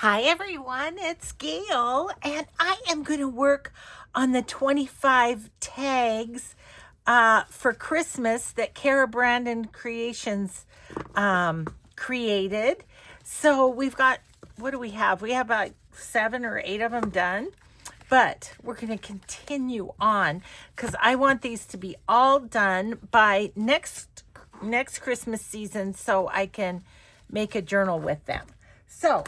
Hi everyone, it's Gail, and I am going to work on the 25 tags for Christmas that Cara Brandon Creations created. So we've got, what do we have? We have about 7 or 8 of them done, but we're going to continue on because I want these to be all done by next Christmas season so I can make a journal with them. So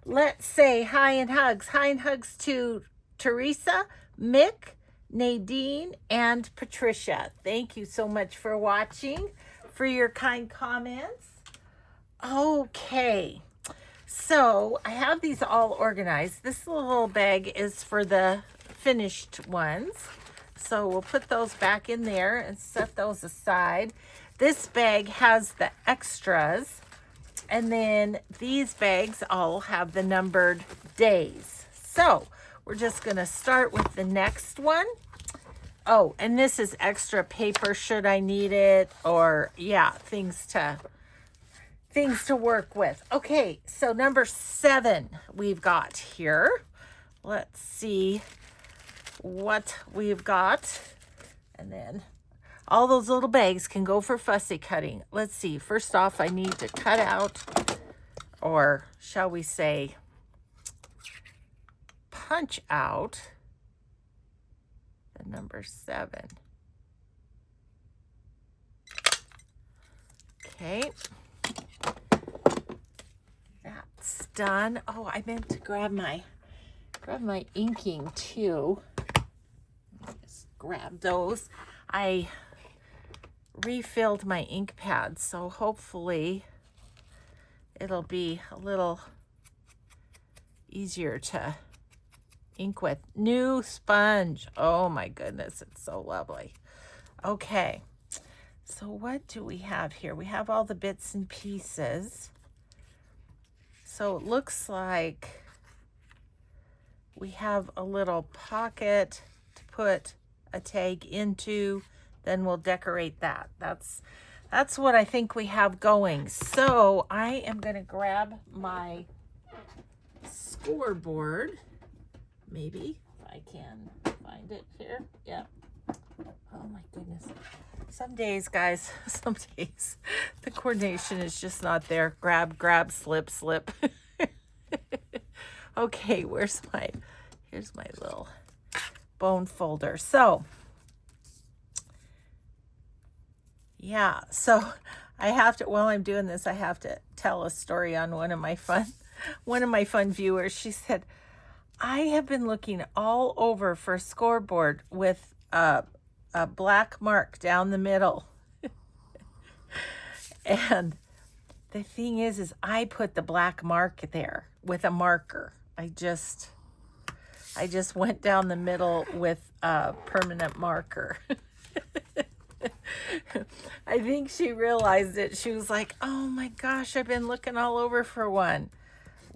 let's say hi and hugs. Hi and hugs to Teresa, Mick, Nadine, and Patricia. Thank you so much for watching, for your kind comments. Okay, so I have these all organized. This little bag is for the finished ones. So we'll put those back in there and set those aside. This bag has the extras. And then these bags all have the numbered days. So we're just going to start with the next one. Oh, and this is extra paper should I need it, or yeah, things to work with. Okay, so number 7 we've got here. Let's see what we've got. And then all those little bags can go for fussy cutting. Let's see. First off, I need to cut out, or shall we say, punch out the number 7. Okay. That's done. Oh, I meant to grab my inking too. Just grab those. I refilled my ink pad, so hopefully it'll be a little easier to ink with. New sponge. Oh my goodness, it's so lovely. Okay, so what do we have here? We have all the bits and pieces. So it looks like we have a little pocket to put a tag into. Then we'll decorate that. That's what I think we have going. So I am going to grab my scoreboard. Maybe if I can find it here. Yeah. Oh my goodness. Some days, guys, some days the coordination is just not there. Grab, slip. Okay, here's my little bone folder. So yeah, so I have to, while I'm doing this, I have to tell a story on one of my fun viewers. She said, I have been looking all over for a scoreboard with a black mark down the middle. And the thing is I put the black mark there with a marker. I just went down the middle with a permanent marker. I think she realized it. She was like, oh my gosh, I've been looking all over for one.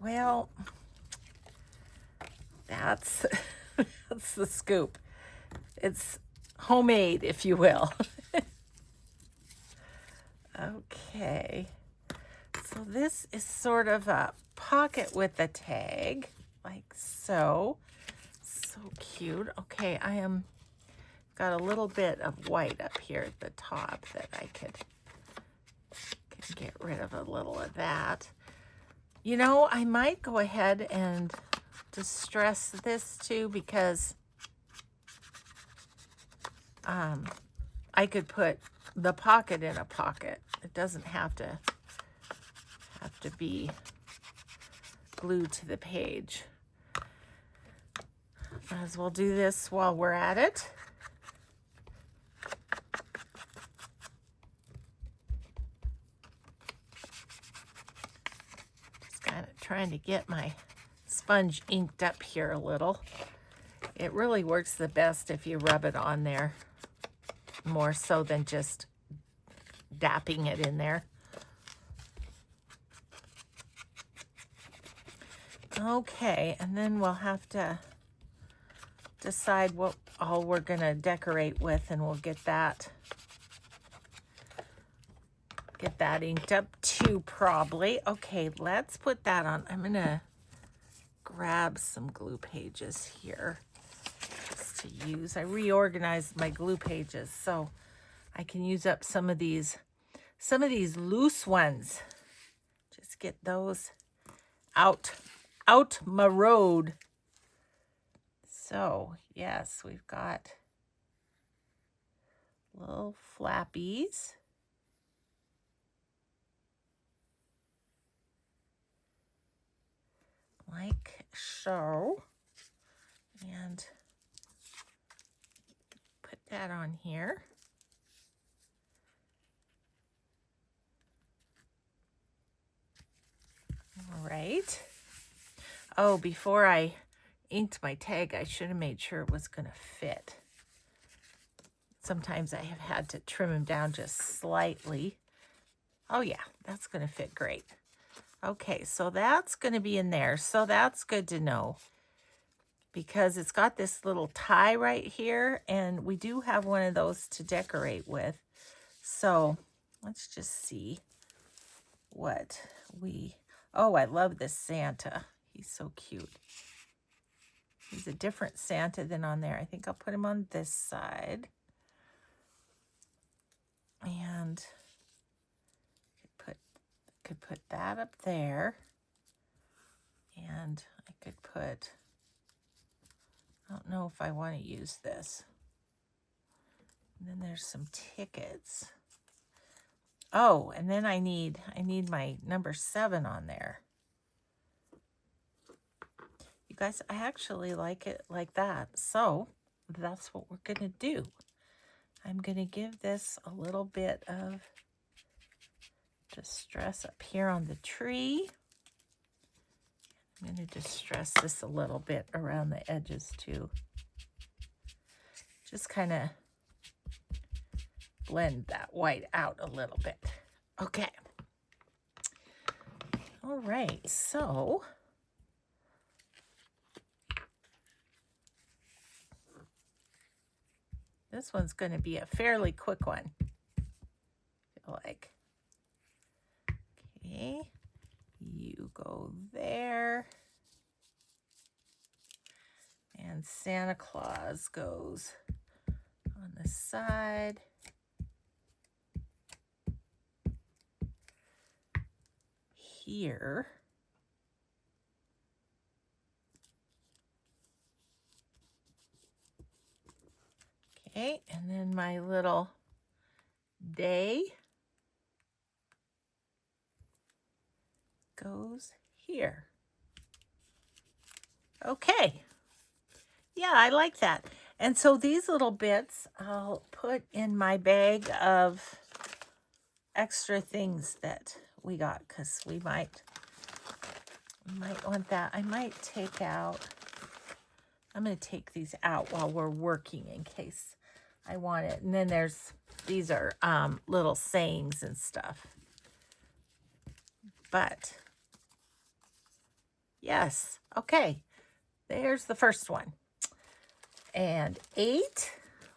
Well, that's the scoop. It's homemade, if you will. Okay. So this is sort of a pocket with a tag, like so. So cute. Okay, I am got a little bit of white up here at the top that I can get rid of a little of that. You know, I might go ahead and distress this too, because I could put the pocket in a pocket. It doesn't have to be glued to the page. Might as well do this while we're at it. Trying to get my sponge inked up here a little. It really works the best if you rub it on there, more so than just dapping it in there. Okay, and then we'll have to decide what all we're going to decorate with, and we'll get that inked up too, probably. Okay, let's put that on. I'm gonna grab some glue pages here just to use. I reorganized my glue pages so I can use up some of these loose ones. Just get those out my road. So yes, we've got little flappies. Like so. And put that on here. All right. Oh, before I inked my tag, I should have made sure it was going to fit. Sometimes I have had to trim them down just slightly. Oh yeah, that's going to fit great. Okay, so that's going to be in there. So that's good to know because it's got this little tie right here, and we do have one of those to decorate with. So let's just see what we... Oh, I love this Santa. He's so cute. He's a different Santa than on there. I think I'll put him on this side. And could put that up there. And I could put, I don't know if I want to use this. And then there's some tickets. Oh, and then I need my number 7 on there. You guys, I actually like it like that. So that's what we're going to do. I'm going to give this a little bit of distress up here on the tree. I'm going to distress this a little bit around the edges too. Just kind of blend that white out a little bit. Okay. All right, so this one's going to be a fairly quick one, I feel like. Okay, you go there. And Santa Claus goes on the side. Here. Okay, and then my little day goes here. Okay. Yeah, I like that. And so these little bits I'll put in my bag of extra things that we got because we might want that. I might take out, I'm going to take these out while we're working in case I want it. And then these are little sayings and stuff. But yes, okay, there's the first one. And 8,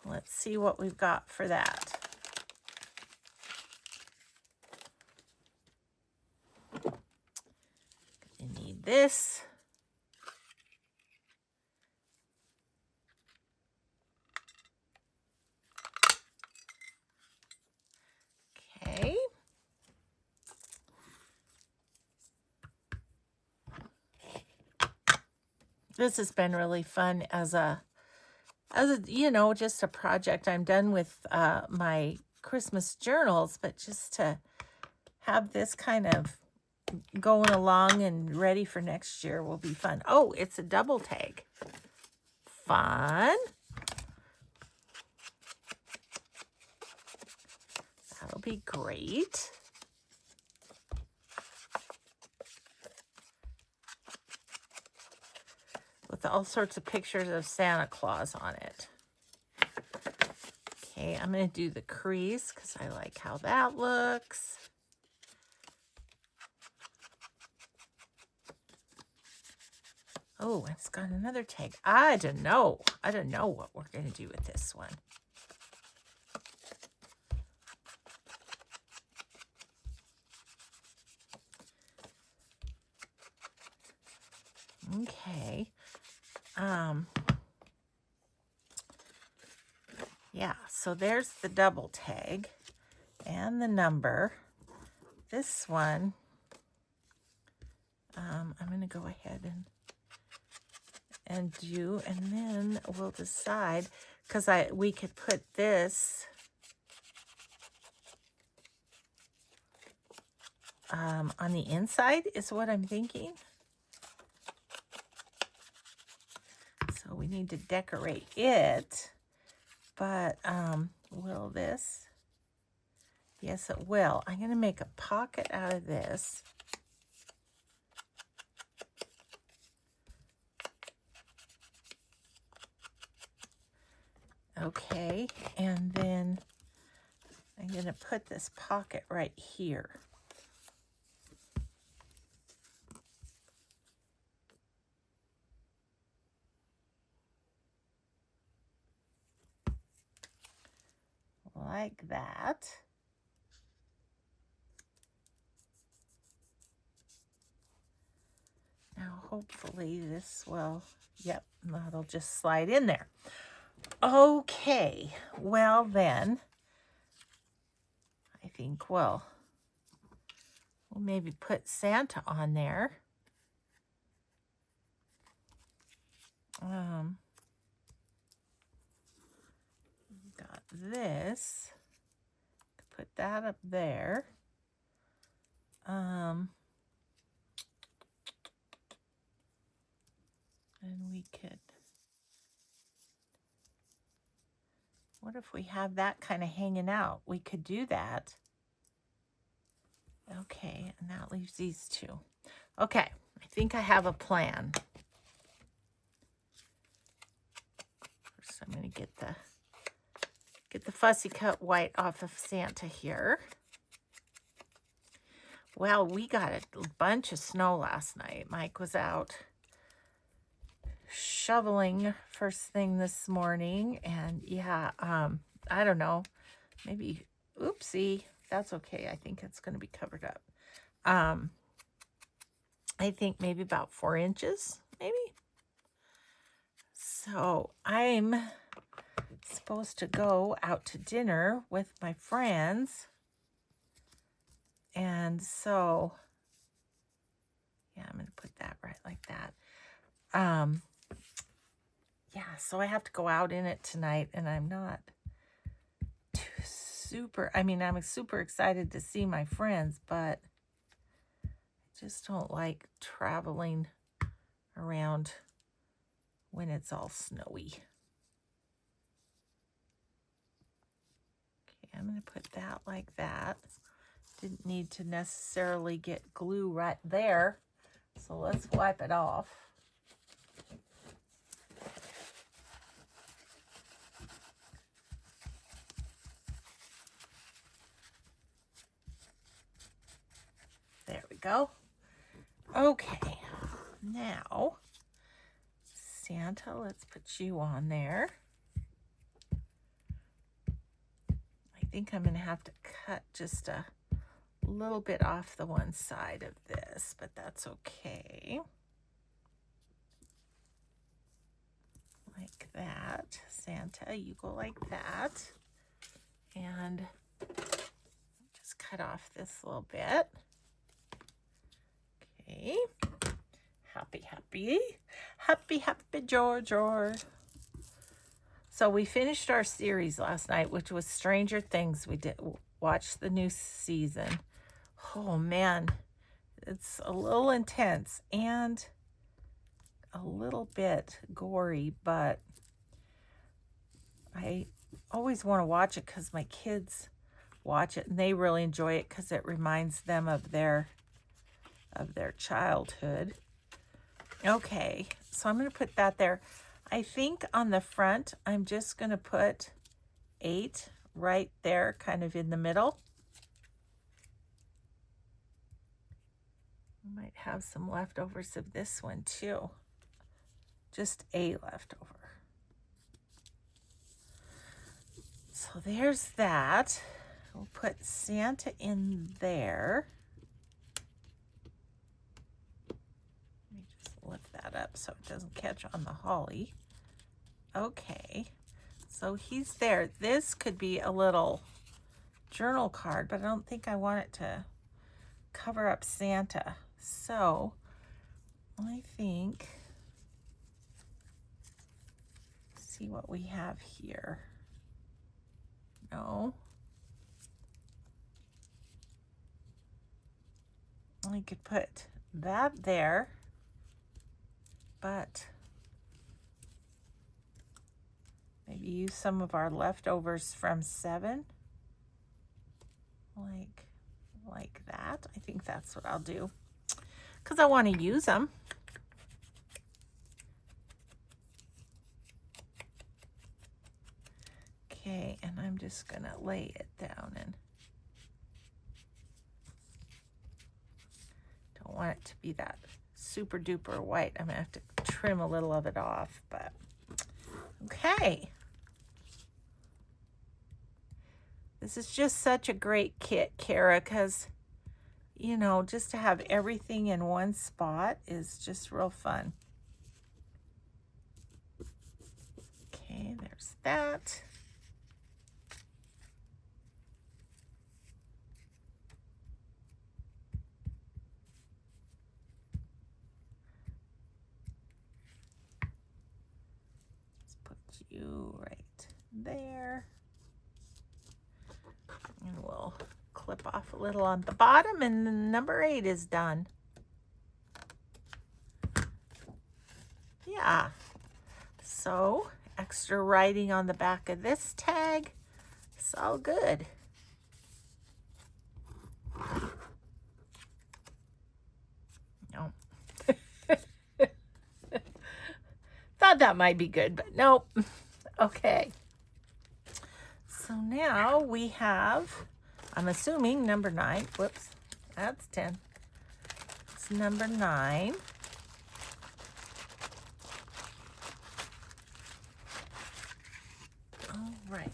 let's see what we've got for that. I need this. Okay. This has been really fun as a, you know, just a project. I'm done with my Christmas journals, but just to have this kind of going along and ready for next year will be fun. Oh, it's a double tag. Fun. That'll be great. With all sorts of pictures of Santa Claus on it. Okay, I'm going to do the crease because I like how that looks. Oh, it's got another tag. I don't know. I don't know what we're going to do with this one. Okay. Yeah, so there's the double tag and the number. This one, I'm going to go ahead and do, and then we'll decide, because we could put this on the inside is what I'm thinking. So we need to decorate it, but will this? Yes, it will. I'm going to make a pocket out of this. Okay, and then I'm going to put this pocket right here. Like that. Now hopefully this will, yep, that'll just slide in there. Okay, well then, I think we'll maybe put Santa on there. Got this. Put that up there. And we could, what if we have that kind of hanging out? We could do that. Okay, and that leaves these two. Okay, I think I have a plan. First, I'm going to get the fussy cut white off of Santa here. Well, we got a bunch of snow last night. Mike was out shoveling first thing this morning, and yeah, I don't know, maybe, oopsie, that's okay. I think it's going to be covered up. I think maybe about 4 inches, maybe. So I'm supposed to go out to dinner with my friends, and so yeah, I'm going to put that right like that. Yeah, so I have to go out in it tonight, and I'm not too super, I mean, I'm super excited to see my friends, but I just don't like traveling around when it's all snowy. Okay, I'm going to put that like that. Didn't need to necessarily get glue right there, so let's wipe it off. There we go. Okay, now Santa, let's put you on there. I think I'm going to have to cut just a little bit off the one side of this, but that's okay. Like that. Santa, you go like that. And just cut off this little bit. Okay. Happy George. So we finished our series last night, which was Stranger Things. We did watch the new season. Oh man, it's a little intense and a little bit gory, but I always want to watch it because my kids watch it and they really enjoy it because it reminds them of their childhood. Okay, so I'm going to put that there. I think on the front, I'm just going to put 8 right there, kind of in the middle. I might have some leftovers of this one too. Just a leftover. So there's that. We'll put Santa in there. Let me just lift that up so it doesn't catch on the holly. Okay, so he's there. This could be a little journal card, but I don't think I want it to cover up Santa. So I think, see what we have here. No. I could put that there, but maybe use some of our leftovers from 7, like that. I think that's what I'll do because I want to use them. Okay, and I'm just gonna lay it down and don't want it to be that super duper white. I'm gonna have to trim a little of it off, but okay. This is just such a great kit, Cara, because, you know, just to have everything in one spot is just real fun. Okay, there's that. Let's put you right there. And we'll clip off a little on the bottom, and number 8 is done. Yeah. So, extra writing on the back of this tag. It's all good. No. Thought that might be good, but nope. Okay. So now we have, I'm assuming, number 9. Whoops, that's 10. It's number 9. All right.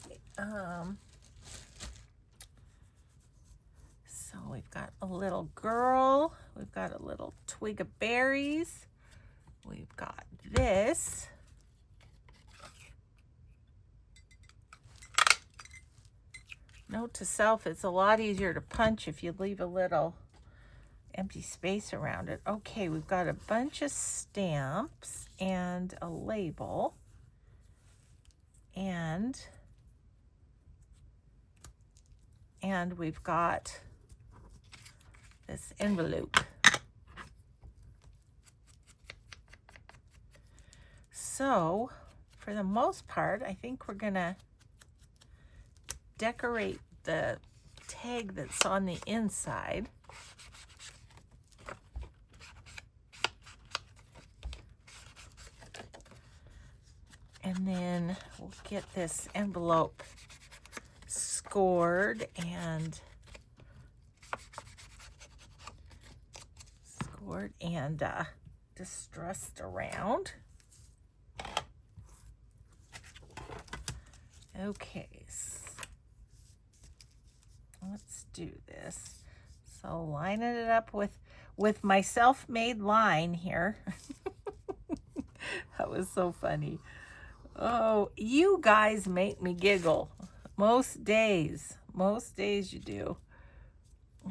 So we've got a little girl. We've got a little twig of berries. We've got this. Note to self, it's a lot easier to punch if you leave a little empty space around it. Okay, we've got a bunch of stamps and a label. And we've got this envelope. So, for the most part, I think we're gonna decorate the tag that's on the inside. And then we'll get this envelope scored and distressed around. Okay, let's do this. So lining it up with my self-made line here. That was so funny. Oh, you guys make me giggle. Most days you do.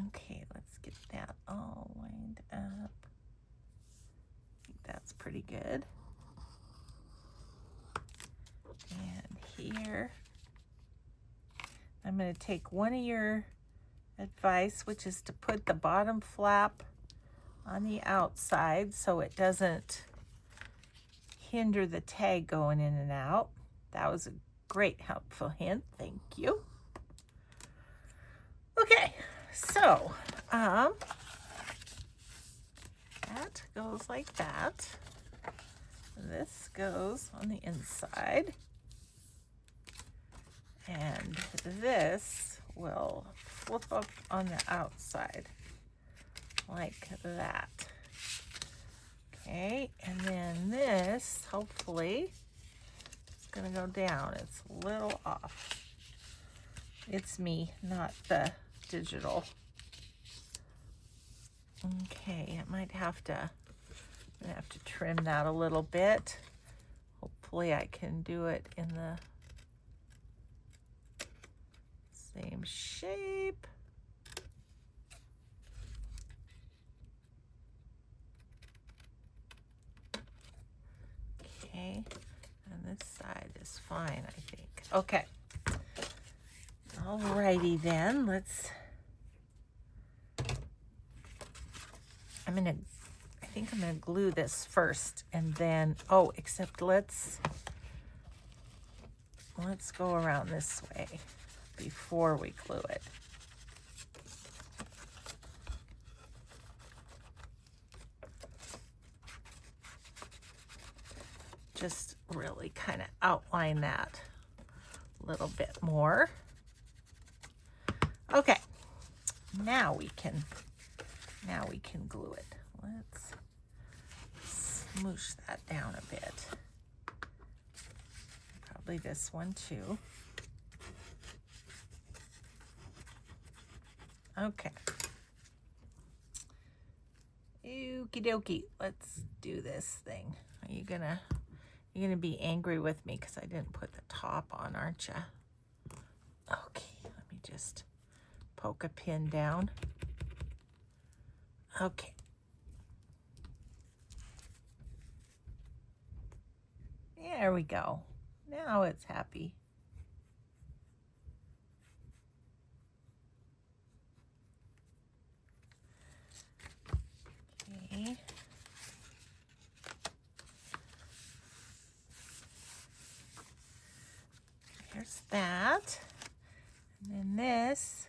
Okay, let's get that all lined up. I think that's pretty good. And here, I'm going to take one of your advice, which is to put the bottom flap on the outside so it doesn't hinder the tag going in and out. That was a great helpful hint. Thank you. Okay, so that goes like that. This goes on the inside. And this will flip up on the outside like that. Okay, and then this, hopefully, is going to go down. It's a little off. It's me, not the digital. Okay, I might have to I'm gonna have to trim that a little bit. Hopefully I can do it in the same shape. Okay, and this side is fine, I think. Okay. Alrighty then, I think I'm gonna glue this first and then, oh, except let's go around this way before we glue it. Just really kind of outline that a little bit more. Okay, now we can glue it. Let's smoosh that down a bit. Probably this one too. Okay. Okie dokie, let's do this thing. You're gonna be angry with me because I didn't put the top on, aren't you? Okay, let me just poke a pin down. Okay. There we go. Now it's happy. Okay. Here's that. And then this.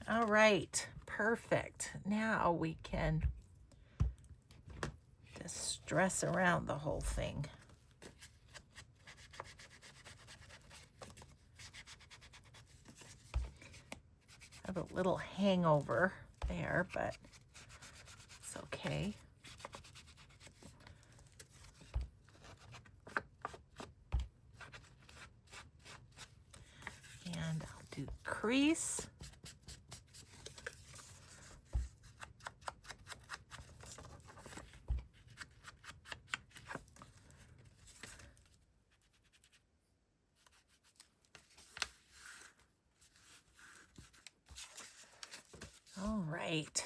All right, perfect. Now we can just dress around the whole thing. I have a little hangover there, but it's okay. And I'll do crease. All right.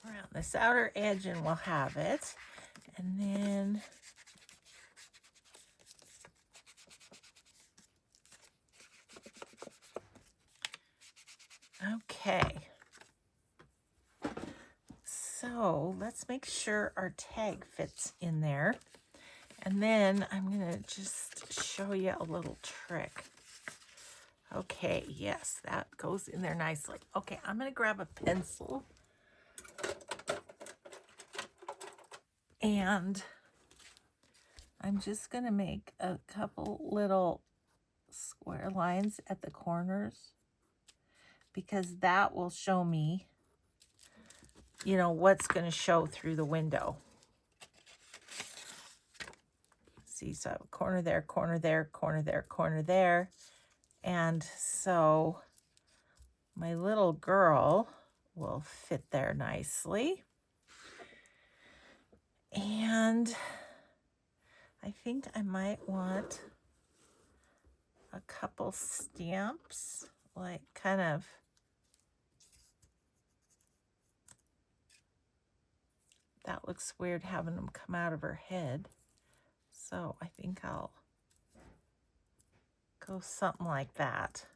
Around this outer edge and we'll have it. And then okay. So let's make sure our tag fits in there. And then I'm gonna just show you a little trick. Okay, yes, that goes in there nicely. Okay, I'm gonna grab a pencil and I'm just gonna make a couple little square lines at the corners because that will show me, you know, what's gonna show through the window. See, so I have a corner there, corner there, corner there, corner there. And so my little girl will fit there nicely. And I think I might want a couple stamps, like kind of that looks weird having them come out of her head. So I think I'll go something like that.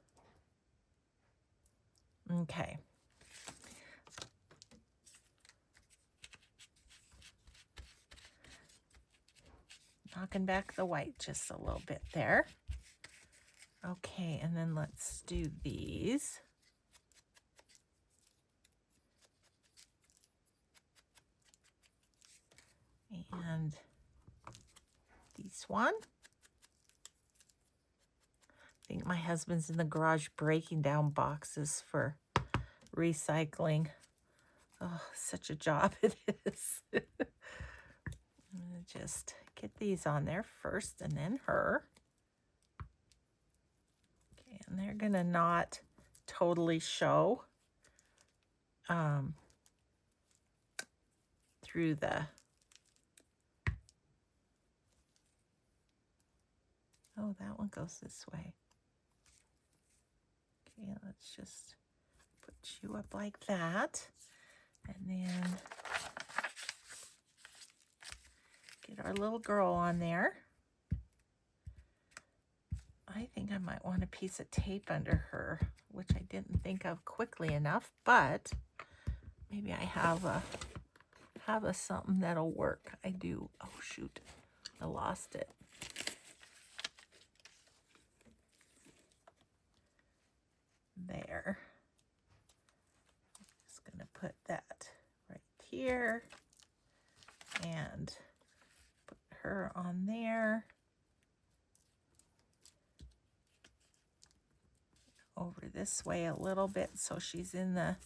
Okay. Knocking back the white just a little bit there. Okay, and then let's do these. And this one. I think my husband's in the garage breaking down boxes for recycling. Oh, such a job it is. I'm going to just get these on there first and then her. Okay, and they're going to not totally show through the... Oh, that one goes this way. Okay, let's just put you up like that. And then get our little girl on there. I think I might want a piece of tape under her, which I didn't think of quickly enough, but maybe I have a something that'll work. I do. Oh shoot, I lost it. There. Just gonna put that right here and put her on there. Over this way a little bit so she's in the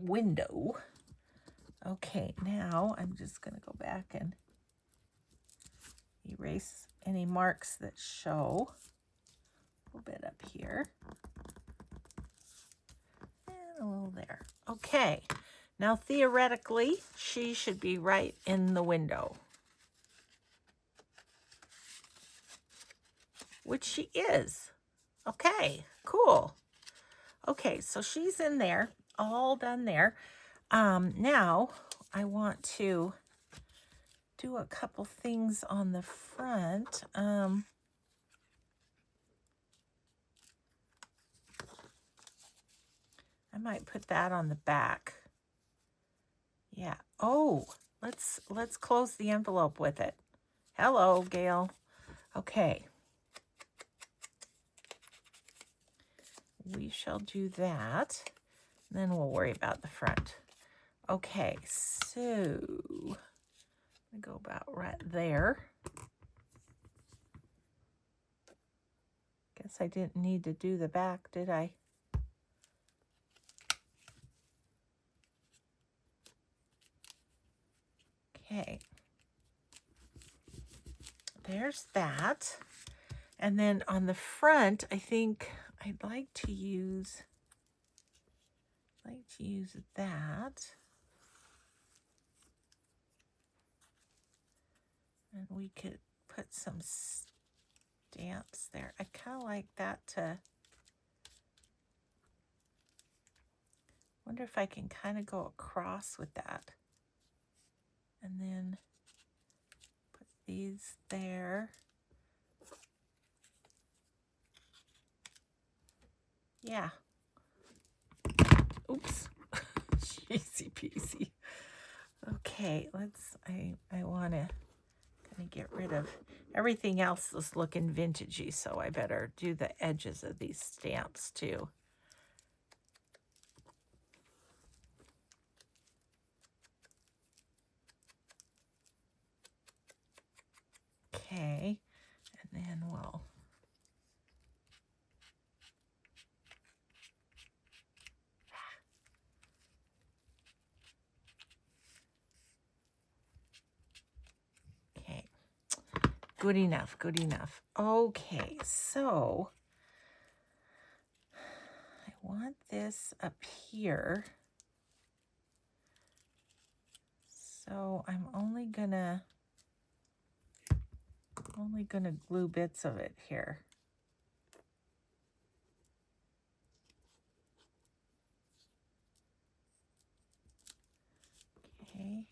window. Okay, now I'm just gonna go back and erase any marks that show. A little bit up here and a little there. Okay, now theoretically she should be right in the window, which she is. Okay, cool. Okay, so she's in there, all done there. Now I want to do a couple things on the front. I might put that on the back. Yeah. Oh, let's close the envelope with it. Hello, Gail. Okay. We shall do that. Then we'll worry about the front. Okay, so I go about right there. Guess I didn't need to do the back, did I? Okay. There's that. And then on the front, I think I'd like to use that. And we could put some stamps there. I kind of like that to... Wonder if I can kind of go across with that. And then put these there. Yeah. Oops. Easy peasy. Okay, I want to kind of get rid of everything else is looking vintagey, so I better do the edges of these stamps too. Okay, and then we'll good enough, good enough. Okay, so I want this up here. So I'm only gonna glue bits of it here. Okay.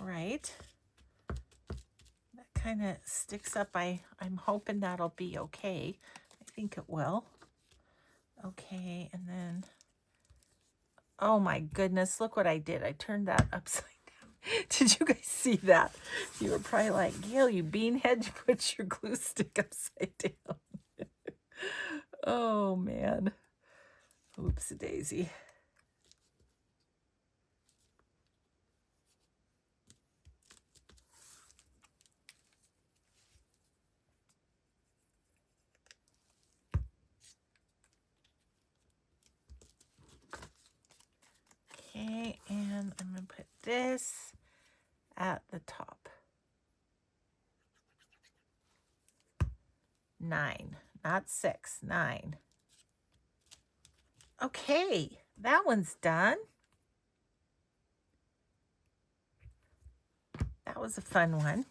All right. That kind of sticks up. I'm hoping that'll be okay. I think it will. Okay, and then, oh my goodness, look what I did. I turned that upside down. Did you guys see that? You were probably like, Gail, you beanhead, you put your glue stick upside down. Oh man. Oops daisy. Okay, and I'm going to put this at the top. 9, not 6, 9. Okay, that one's done. That was a fun one.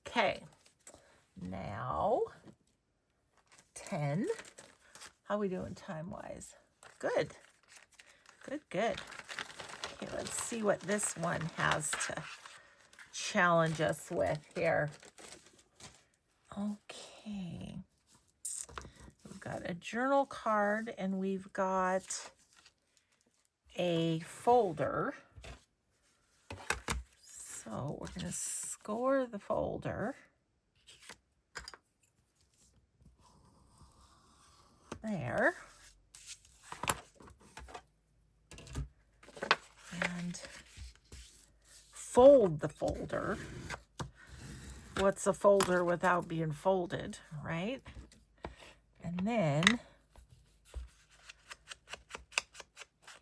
Okay, now 10. How are we doing time-wise? Good. Good, good. Okay, let's see what this one has to challenge us with here. Okay. We've got a journal card and we've got a folder. So we're going to score the folder. There. And fold the folder. What's a folder without being folded, right? And then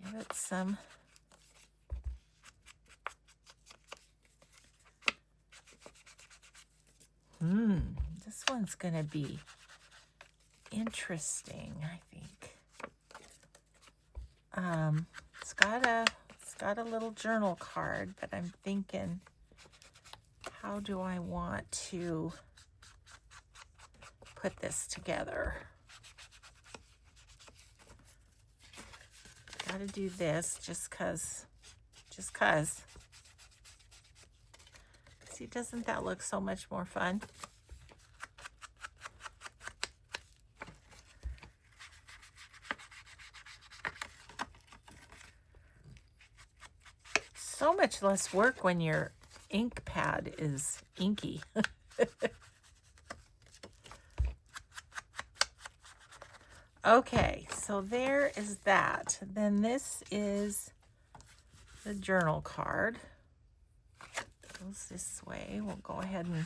give it some this one's gonna be interesting, I think. It's got a little journal card, but I'm thinking, how do I want to put this together? Gotta do this just cause. See, doesn't that look so much more fun? So much less work when your ink pad is inky. Okay, so there is that. Then this is the journal card. Goes this way. We'll go ahead and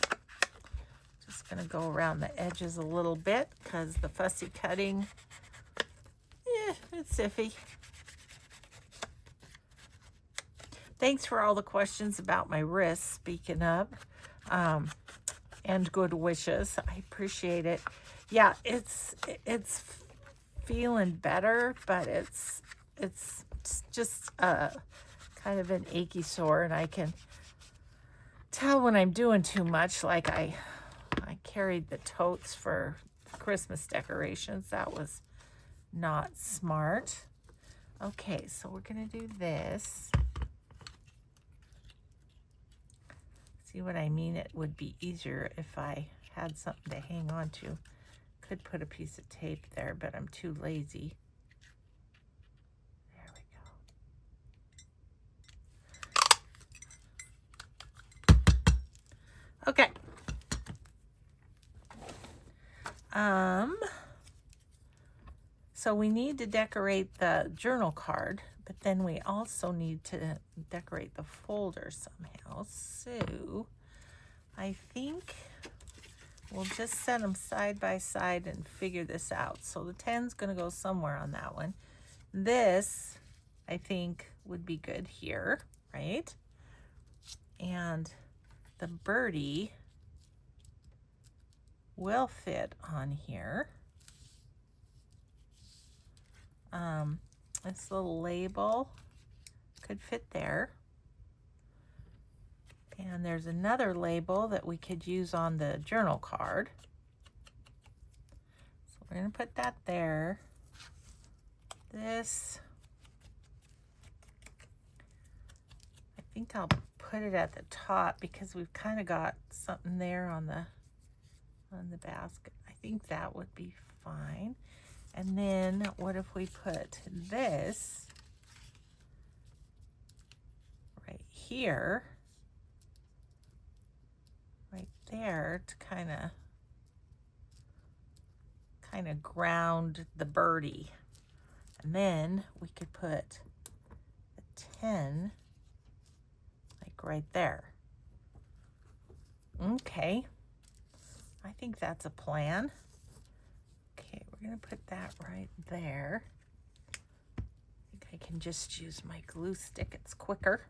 just gonna go around the edges a little bit because the fussy cutting, it's iffy. Thanks for all the questions about my wrist, speaking of, and good wishes. I appreciate it. Yeah, it's feeling better, but it's just kind of an achy sore, and I can tell when I'm doing too much. Like I carried the totes for Christmas decorations. That was not smart. Okay, so we're gonna do this. See what I mean? It would be easier if I had something to hang on to. Could put a piece of tape there, but I'm too lazy. There we go. Okay. So we need to decorate the journal card, but then we also need to decorate the folder somehow. So I think we'll just set them side by side and figure this out. So the 10's going to go somewhere on that one. This, I think, would be good here, right? And the birdie will fit on here. This little label could fit there. And there's another label that we could use on the journal card. So we're going to put that there. This, I think I'll put it at the top because we've kind of got something there on the basket. I think that would be fine. And then what if we put this right here, right there, to kind of ground the birdie. And then we could put the 10 like right there. Okay, I think that's a plan. Okay, we're gonna put that right there. I think I can just use my glue stick, it's quicker.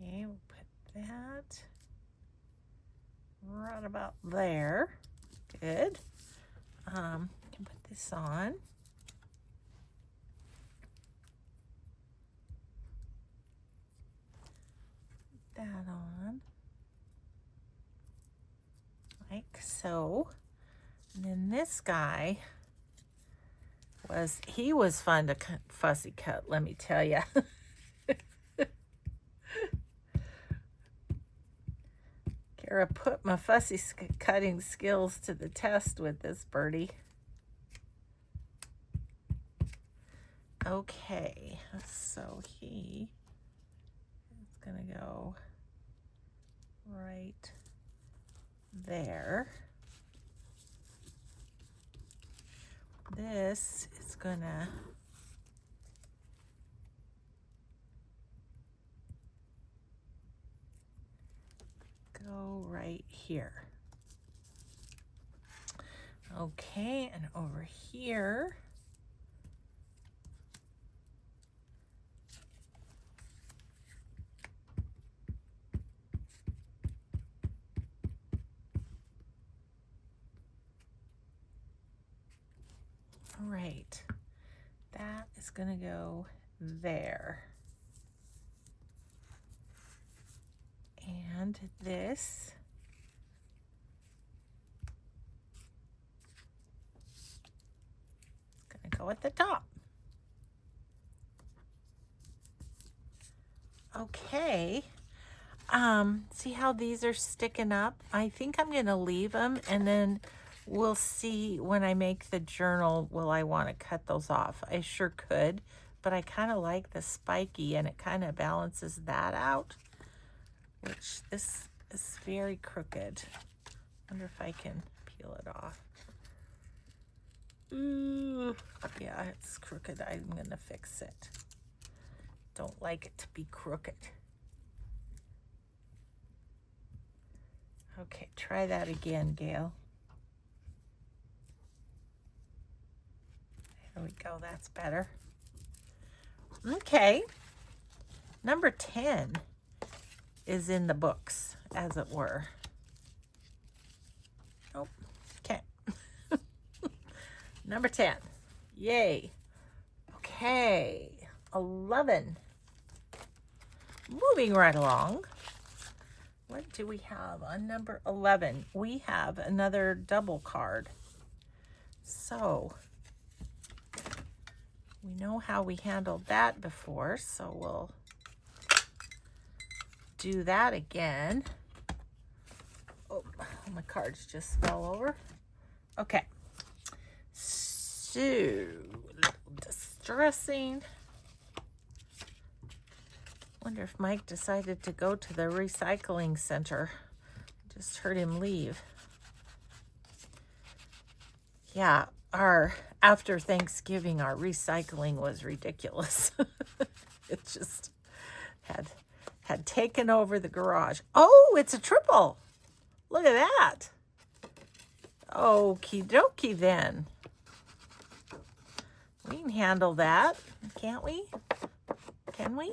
Okay, we'll put that right about there. Good. Can put this on. Put that on. Like so. And then this guy he was fun to fussy cut, let me tell you. Cara put my fussy cutting skills to the test with this birdie. Okay, so he is gonna go right there. This is gonna go right here. Okay, and over here, all right, that is gonna go there. And this is going to go at the top. Okay. See how these are sticking up? I think I'm going to leave them, and then we'll see when I make the journal, will I want to cut those off? I sure could, but I kind of like the spiky, and it kind of balances that out. Which this is very crooked. Wonder if I can peel it off. Ooh, yeah, it's crooked. I'm gonna fix it. Don't like it to be crooked. Okay, try that again, Gail. There we go, that's better. Okay, number 10. Is in the books, as it were. Nope. Okay. Number 10. Yay. Okay. 11. Moving right along. What do we have on number 11? We have another double card. So, we know how we handled that before, so we'll do that again. Oh, my cards just fell over. Okay. So, a little distressing. Wonder if Mike decided to go to the recycling center. Just heard him leave. Yeah, after Thanksgiving, our recycling was ridiculous. It just had taken over the garage. Oh, it's a triple. Look at that. Okie dokie then. We can handle that, can't we? Can we?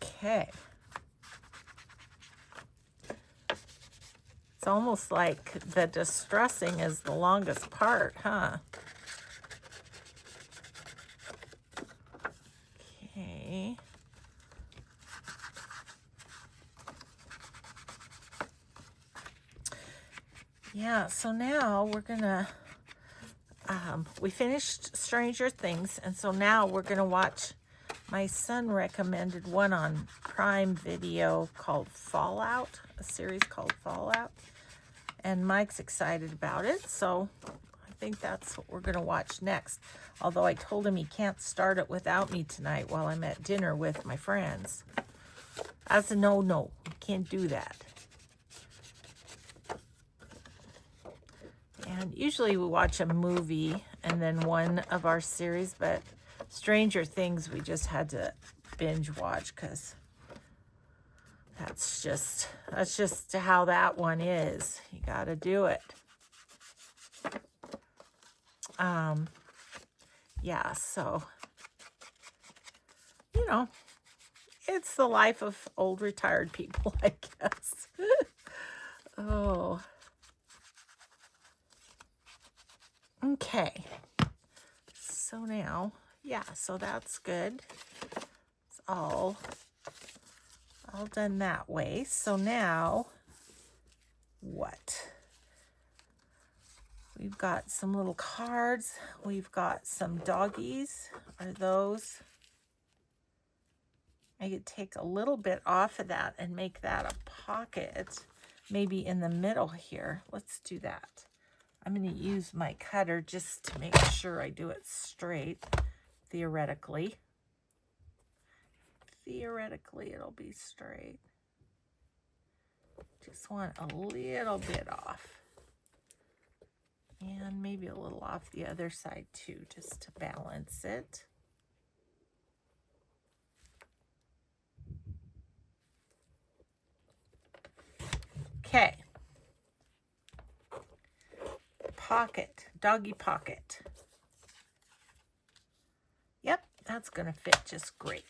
Okay. It's almost like the distressing is the longest part, huh? Okay. Yeah, so now we're gonna, we finished Stranger Things, and so now we're gonna watch, my son recommended one on Prime Video called Fallout, a series called Fallout, and Mike's excited about it, so I think that's what we're gonna watch next. Although I told him he can't start it without me tonight while I'm at dinner with my friends. That's a no-no, you can't do that. And usually we watch a movie and then one of our series, but Stranger Things we just had to binge watch because That's just how that one is. You got to do it. Yeah, so, you know, it's the life of old retired people, I guess. Oh. Okay. So now, yeah, so that's good. It's all done that way. So now, what? We've got some little cards. We've got some doggies. Are those? I could take a little bit off of that and make that a pocket, maybe in the middle here. Let's do that. I'm going to use my cutter just to make sure I do it straight, theoretically. Theoretically, it'll be straight. Just want a little bit off. And maybe a little off the other side too, just to balance it. Okay. Pocket, doggy pocket. Yep, that's gonna fit just great.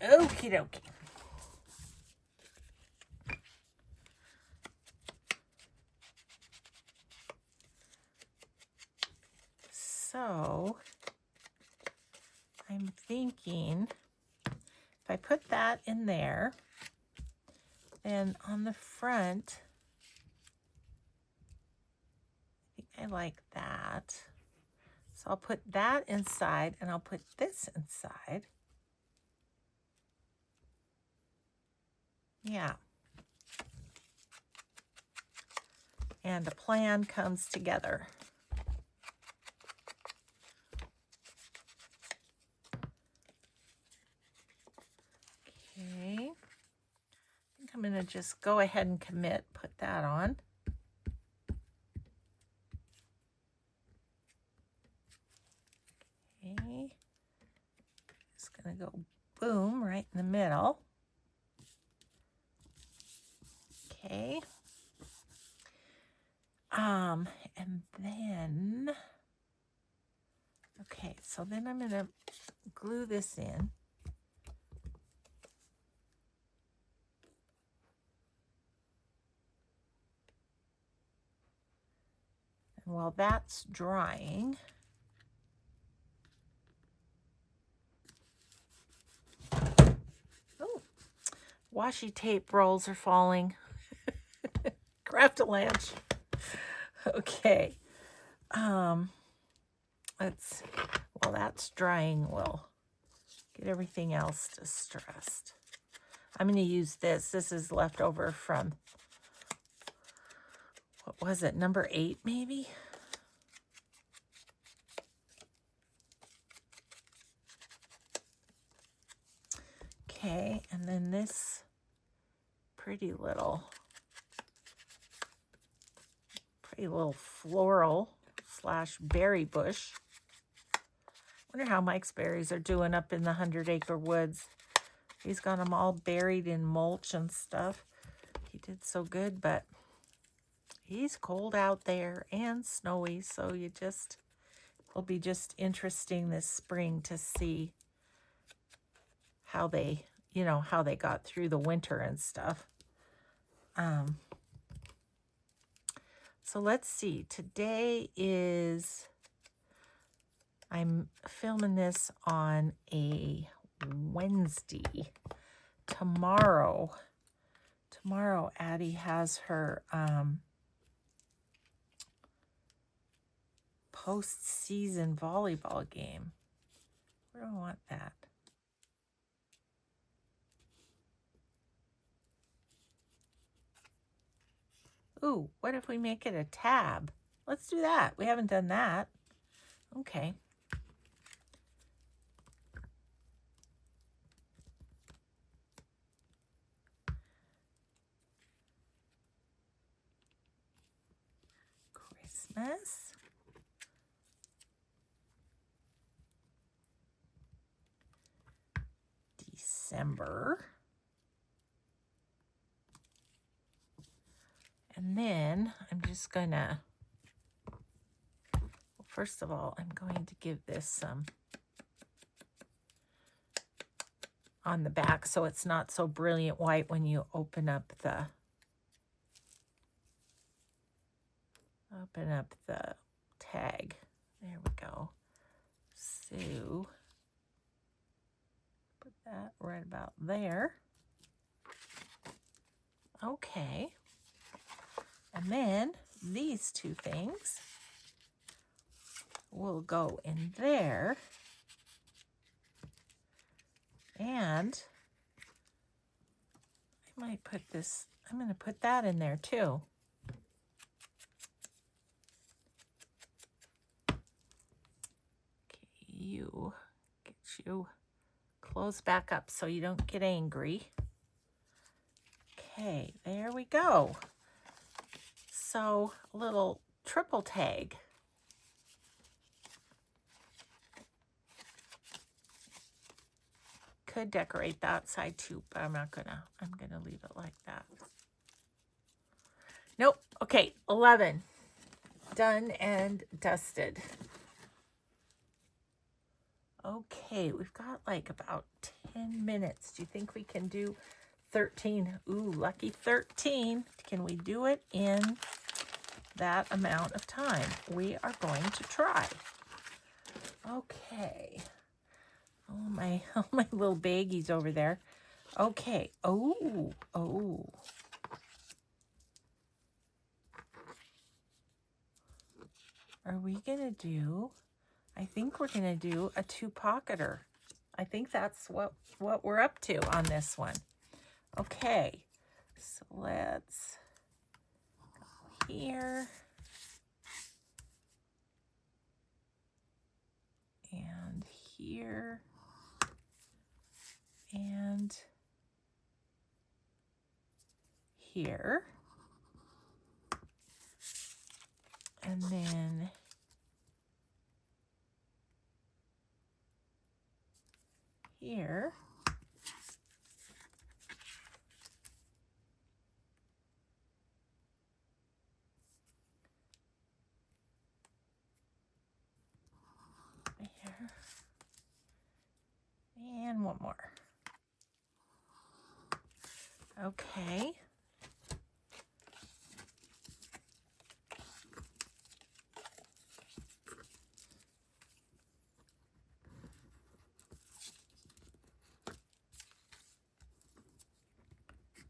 Okie dokie. So I'm thinking if I put that in there, then on the front, I think I like that. So I'll put that inside and I'll put this inside. Yeah. And a plan comes together. Okay. I think I'm going to just go ahead and commit, put that on. Okay. Just going to go boom right in the middle. Okay. And then, okay, so then I'm going to glue this in. And while that's drying, oh, washi tape rolls are falling. Craft-a-lanch. Okay. While that's drying, we'll get everything else distressed. I'm going to use this. This is leftover from, what was it, number 8 maybe? Okay, and then this pretty little floral / berry bush. Wonder how Mike's berries are doing up in the 100-acre woods. He's got them all buried in mulch and stuff. He did so good, but he's cold out there and snowy, so it'll be just interesting this spring to see how they got through the winter and stuff. So let's see. Today is, I'm filming this on a Wednesday. Tomorrow, Addie has her post-season volleyball game. Where do I want that? Ooh, what if we make it a tab? Let's do that. We haven't done that. Okay. Christmas. December. And then I'm just gonna, first of all, I'm going to give this some on the back so it's not so brilliant white when you open up the tag. There we go. So put that right about there. Okay. And then these two things will go in there. And I might put this, I'm going to put that in there too. Okay, get you close back up so you don't get angry. Okay, there we go. So a little triple tag. Could decorate that side too, but I'm not gonna. I'm gonna leave it like that. Nope. Okay, 11. Done and dusted. Okay, we've got like about 10 minutes. Do you think we can do 13? Ooh, lucky 13. Can we do it in that amount of time? We are going to try. Okay. Oh, my little baggies over there. Okay. Oh. Are we going to do, I think we're going to do a 2-pocketer. I think that's what we're up to on this one. Okay. So let's go here. And here. And here. And then here. Here. And one more. Okay.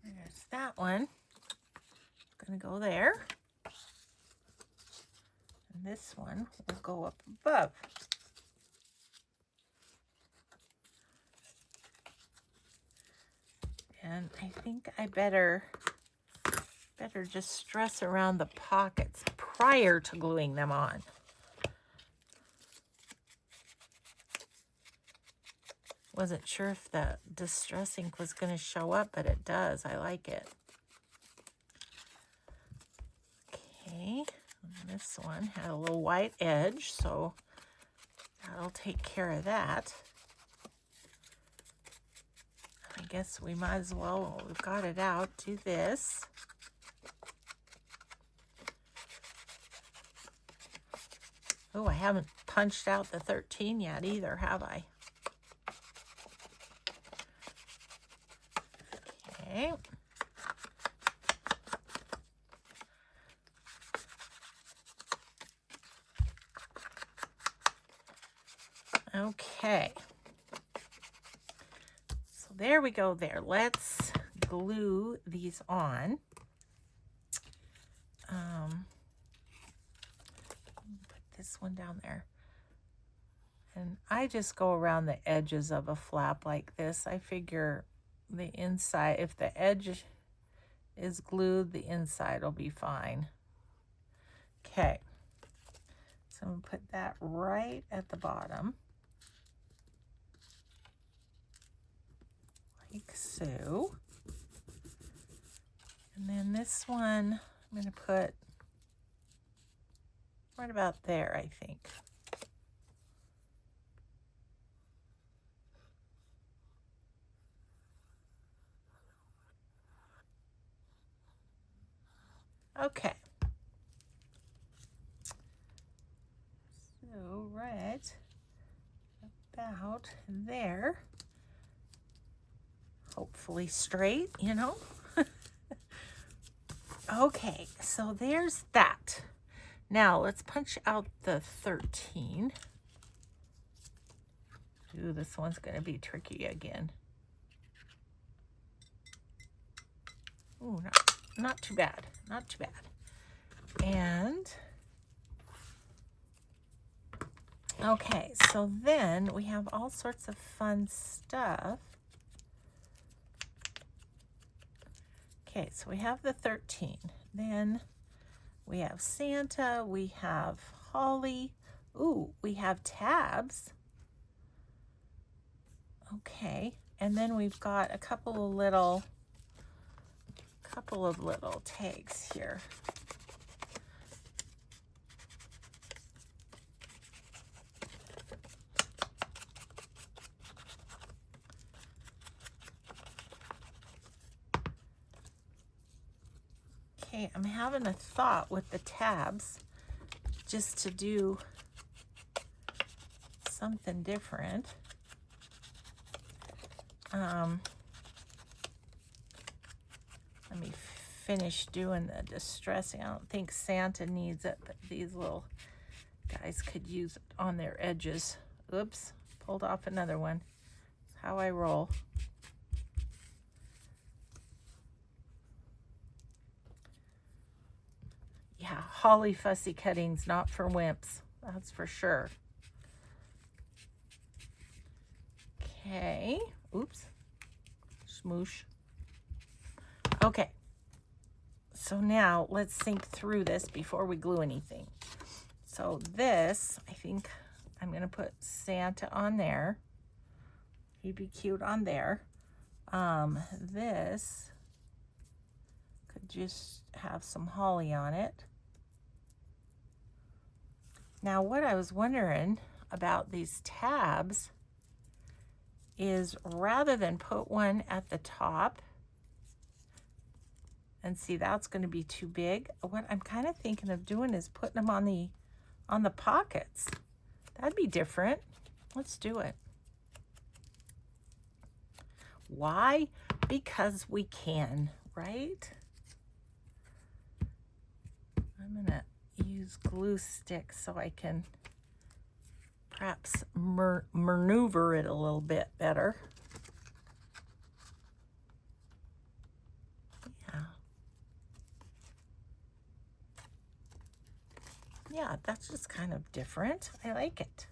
There's that one. Gonna go there. And this one will go up above. And I think I better just stress around the pockets prior to gluing them on. Wasn't sure if the distress ink was going to show up, but it does. I like it. Okay, and this one had a little white edge, so that'll take care of that. I guess we might as well, we've got it out, do this. Oh, I haven't punched out the 13 yet either, have I? Okay. Okay. So there we go there. Let's glue these on. Put this one down there. And I just go around the edges of a flap like this. I figure the inside, if the edge is glued, the inside will be fine. Okay. So I'm going to put that right at the bottom. Like so. And then this one, I'm going to put right about there, I think. Okay. So right about there. Hopefully straight, you know. Okay, so there's that. Now let's punch out the 13. Ooh, this one's going to be tricky again. Ooh, not too bad. Not too bad. And okay, so then we have all sorts of fun stuff. Okay, so we have the 13. Then we have Santa. We have Holly. Ooh, we have tabs. Okay, and then we've got a couple of little tags here. Okay, I'm having a thought with the tabs just to do something different. Let me finish doing the distressing. I don't think Santa needs it, but these little guys could use it on their edges. Oops, pulled off another one. That's how I roll. Yeah, Holly fussy cutting's not for wimps. That's for sure. Okay. Oops. Smoosh. Okay. So now let's think through this before we glue anything. So this, I think I'm going to put Santa on there. He'd be cute on there. This could just have some holly on it. Now, what I was wondering about these tabs is rather than put one at the top, and see, that's going to be too big. What I'm kind of thinking of doing is putting them on the pockets. That'd be different. Let's do it. Why? Because we can, right? I'm going to use glue sticks so I can perhaps maneuver it a little bit better. Yeah, that's just kind of different. I like it.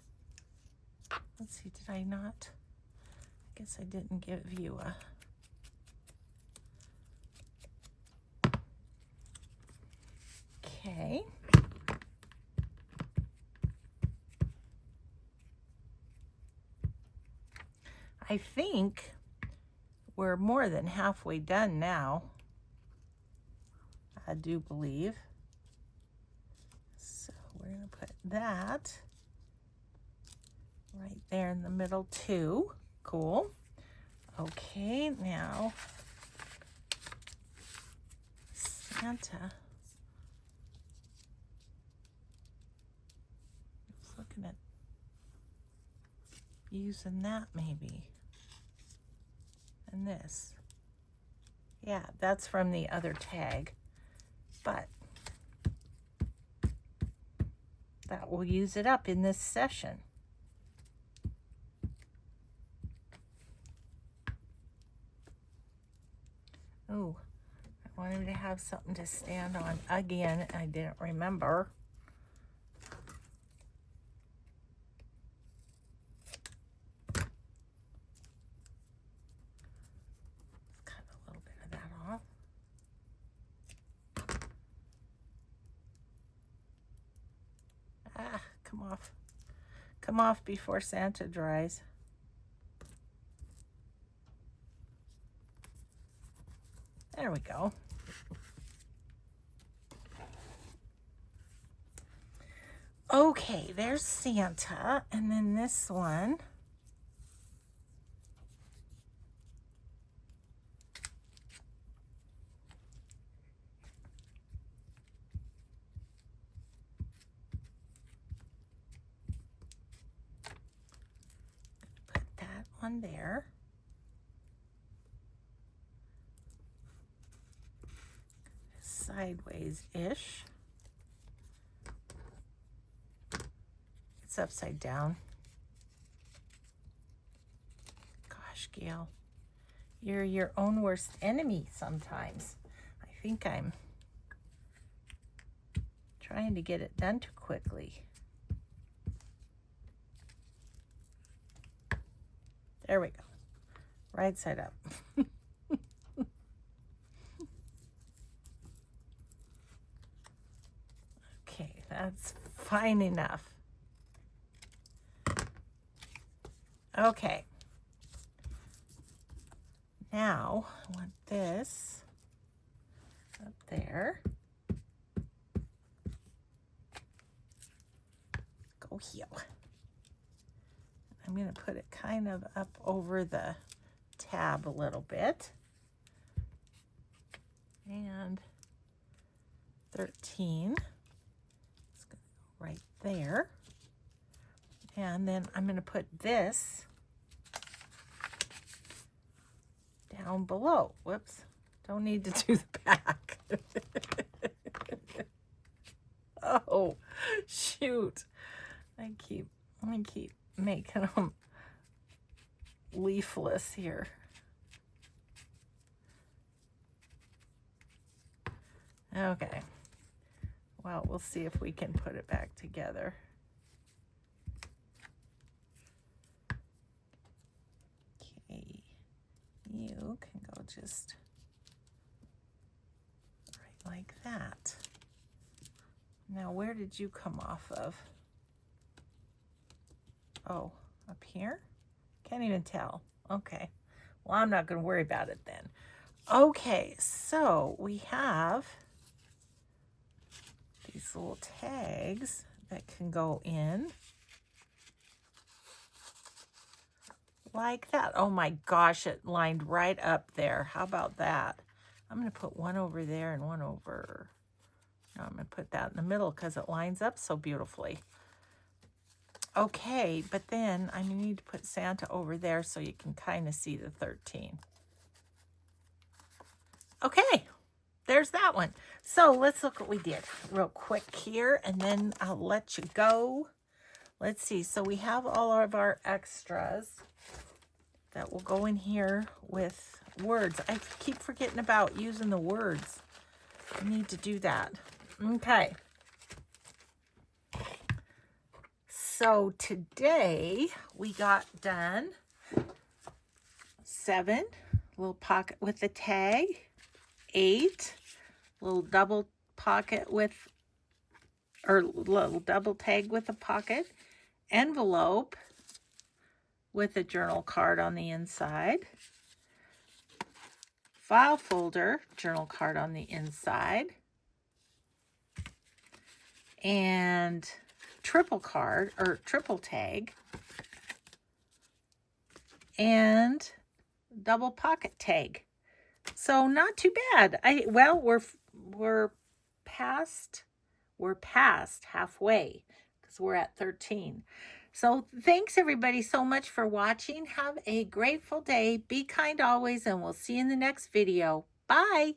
Let's see, did I not? I guess I didn't give you a... Okay. I think we're more than halfway done now. I do believe. So we're going to put that right there in the middle too. Cool. Okay, now Santa. Just looking at using that maybe. And this. Yeah, that's from the other tag. But that will use it up in this session. Oh, I wanted to have something to stand on again. I didn't remember. Let's cut a little bit of that off. Ah, come off. Come off before Santa dries. There we go. Okay, there's Santa, and then this one. one there. Sideways-ish. It's upside down. Gosh, Gail, you're your own worst enemy sometimes. I think I'm trying to get it done too quickly. There we go. Right side up. Okay, that's fine enough. Okay. Now, I want this up there. Go here. I'm going to put it kind of up over the tab a little bit. And 13. It's going to go right there. And then I'm going to put this down below. Whoops. Don't need to do the back. Oh, shoot. I keep making them leafless here. Okay. Well, we'll see if we can put it back together. Okay. You can go just right like that. Now, where did you come off of? Oh, up here? Can't even tell. Okay. Well, I'm not going to worry about it then. Okay, so we have these little tags that can go in like that. Oh my gosh, it lined right up there. How about that? I'm going to put one over there and one over. No, I'm going to put that in the middle because it lines up so beautifully. Okay, but then I need to put Santa over there so you can kind of see the 13. Okay, there's that one. So let's look what we did real quick here, and then I'll let you go. Let's see. So we have all of our extras that will go in here with words. I keep forgetting about using the words. I need to do that. Okay. So today we got done 7, little pocket with the tag, 8, little double pocket with, or little double tag with a pocket, envelope with a journal card on the inside, file folder, journal card on the inside, and triple card or triple tag, and double pocket tag. So not too bad. We're past halfway because we're at 13. So thanks everybody so much for watching. Have a grateful day. Be kind always, and we'll see you in the next video. Bye.